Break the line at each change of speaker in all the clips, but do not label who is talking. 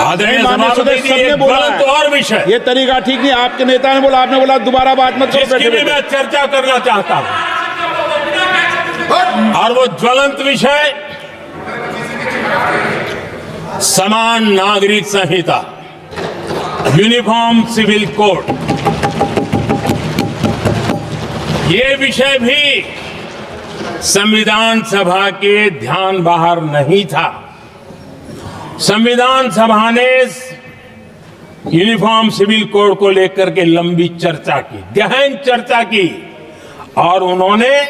आदरणीय
माननीय सदस्य सबने बोला है।
तो और विषय
ये तरीका ठीक नहीं। आपके नेता ने बोला, आपने बोला दोबारा बात मत करो।
जिसकी भी मैं चर्चा करना चाहता हूं, और वो ज्वलंत विषय समान नागरिक संहिता, यूनिफॉर्म सिविल कोड। ये विषय भी संविधान सभा के ध्यान बाहर नहीं था। संविधान सभा ने यूनिफॉर्म सिविल कोड को लेकर के लंबी चर्चा की, गहन चर्चा की, और उन्होंने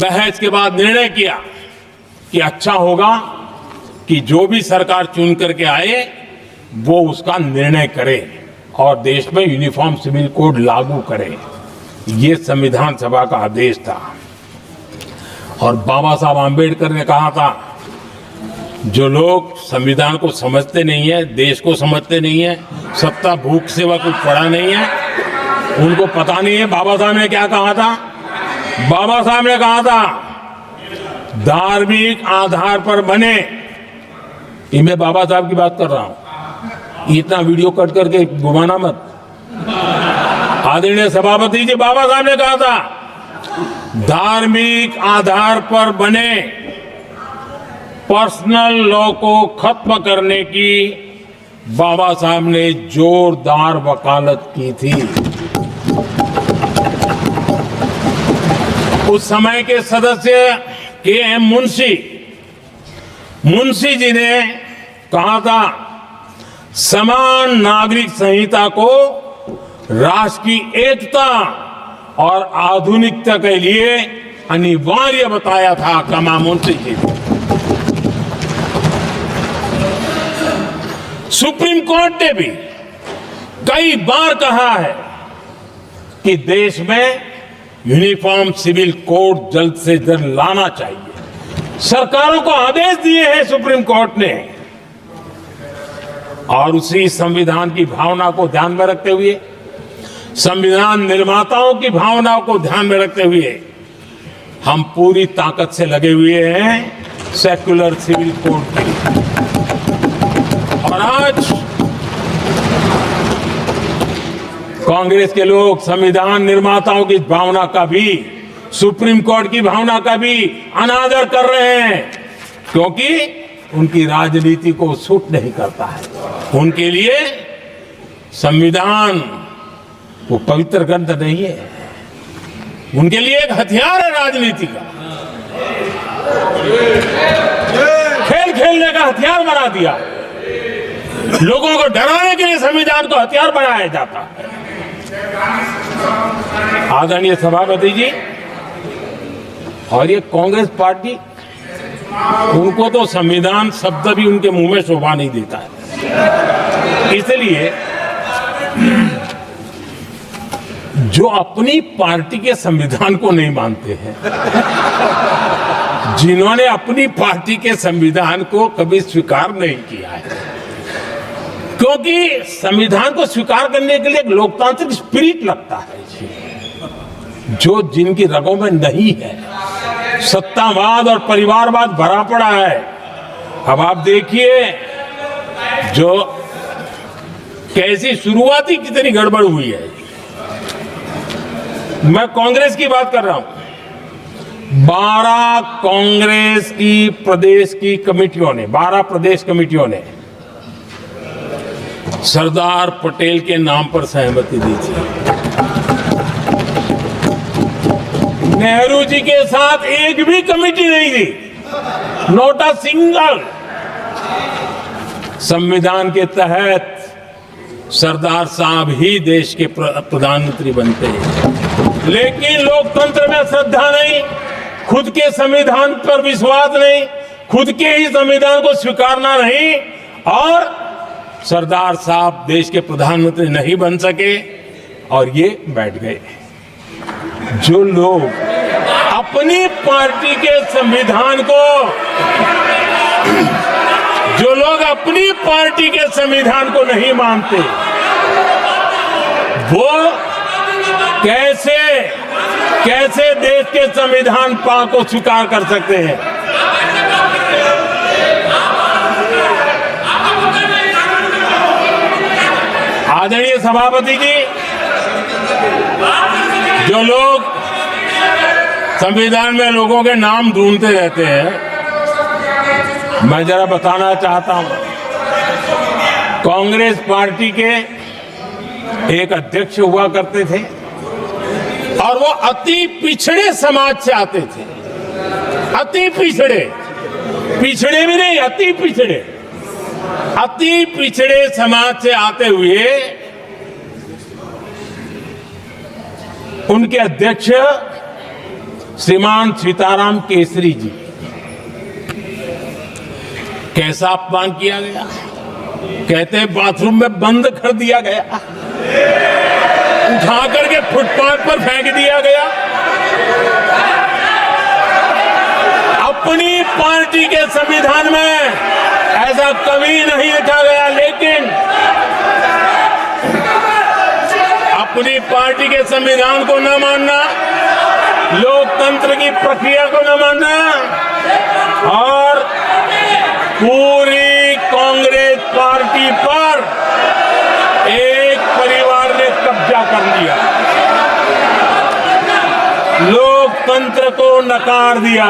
बहस के बाद निर्णय किया कि अच्छा होगा कि जो भी सरकार चुन करके आए वो उसका निर्णय करे और देश में यूनिफॉर्म सिविल कोड लागू करे। ये संविधान सभा का आदेश था। और बाबा साहब आंबेडकर ने कहा था, जो लोग संविधान को समझते नहीं है, देश को समझते नहीं है, सत्ता भूख सेवा कुछ पड़ा नहीं है, उनको पता नहीं है बाबा साहब ने क्या कहा था। बाबा साहब ने कहा था, धार्मिक आधार पर बने। ये मैं बाबा साहब की बात कर रहा हूं, इतना वीडियो कट करके घुमाना मत। आदरणीय सभापति जी, बाबा साहब ने कहा था, धार्मिक आधार पर बने पर्सनल लॉ को खत्म करने की बाबा साहब ने जोरदार वकालत की थी। उस समय के सदस्य के.एम. मुंशी जी ने कहा था, समान नागरिक संहिता को राष्ट्र की एकता और आधुनिकता के लिए अनिवार्य बताया था। कमा मुंशी जी ने। सुप्रीम कोर्ट ने भी कई बार कहा है कि देश में यूनिफॉर्म सिविल कोड जल्द से जल्द लाना चाहिए। सरकारों को आदेश दिए हैं सुप्रीम कोर्ट ने। और उसी संविधान की भावना को ध्यान में रखते हुए, संविधान निर्माताओं की भावनाओं को ध्यान में रखते हुए, हम पूरी ताकत से लगे हुए हैं सेक्युलर सिविल कोड के लिए। और आज कांग्रेस के लोग संविधान निर्माताओं की भावना का भी, सुप्रीम कोर्ट की भावना का भी अनादर कर रहे हैं, क्योंकि उनकी राजनीति को सूट नहीं करता है। उनके लिए संविधान वो पवित्र ग्रंथ नहीं है, उनके लिए एक हथियार है राजनीति का। खेल खेलने का हथियार बना दिया। लोगों को डराने के लिए संविधान को हथियार बनाया जाता है। आदरणीय सभापति जी, और ये कांग्रेस पार्टी, उनको तो संविधान शब्द भी उनके मुंह में शोभा नहीं देता है। इसलिए जो अपनी पार्टी के संविधान को नहीं मानते हैं, जिन्होंने अपनी पार्टी के संविधान को कभी स्वीकार नहीं किया है, क्योंकि संविधान को स्वीकार करने के लिए एक लोकतांत्रिक स्पिरिट लगता है जो जिनकी रगों में नहीं है। सत्तावाद और परिवारवाद भरा पड़ा है। अब आप देखिए जो कैसी शुरुआती कितनी गड़बड़ हुई है। मैं कांग्रेस की बात कर रहा हूं। 12 कांग्रेस की प्रदेश की कमेटियों ने, 12 प्रदेश कमेटियों ने सरदार पटेल के नाम पर सहमति दी थी। नेहरू जी के साथ एक भी कमेटी नहीं थी, नॉट अ सिंगल। संविधान के तहत सरदार साहब ही देश के प्रधानमंत्री बनते हैं, लेकिन लोकतंत्र में श्रद्धा नहीं, खुद के संविधान पर विश्वास नहीं, खुद के ही संविधान को स्वीकारना नहीं, और सरदार साहब देश के प्रधानमंत्री नहीं बन सके और ये बैठ गए। जो लोग अपनी पार्टी के संविधान को, जो लोग अपनी पार्टी के संविधान को नहीं मानते, वो कैसे देश के संविधान को स्वीकार कर सकते हैं। सभापति जी, जो लोग संविधान में लोगों के नाम ढूंढते रहते हैं, मैं जरा बताना चाहता हूं। कांग्रेस पार्टी के एक अध्यक्ष हुआ करते थे और वो अति पिछड़े समाज से आते थे। अति पिछड़े, पिछड़े भी नहीं, अति पिछड़े, अति पिछड़े समाज से आते हुए उनके अध्यक्ष श्रीमान सीताराम केसरी जी, कैसा अपमान किया गया। कहते हैं बाथरूम में बंद कर दिया गया, उठा करके फुटपाथ पर फेंक दिया गया। अपनी पार्टी के संविधान में ऐसा कभी नहीं लिखा गया, लेकिन अपनी पार्टी के संविधान को न मानना, लोकतंत्र की प्रक्रिया को न मानना और पूरी कांग्रेस पार्टी पर एक परिवार ने कब्जा कर लिया, लोकतंत्र को नकार दिया।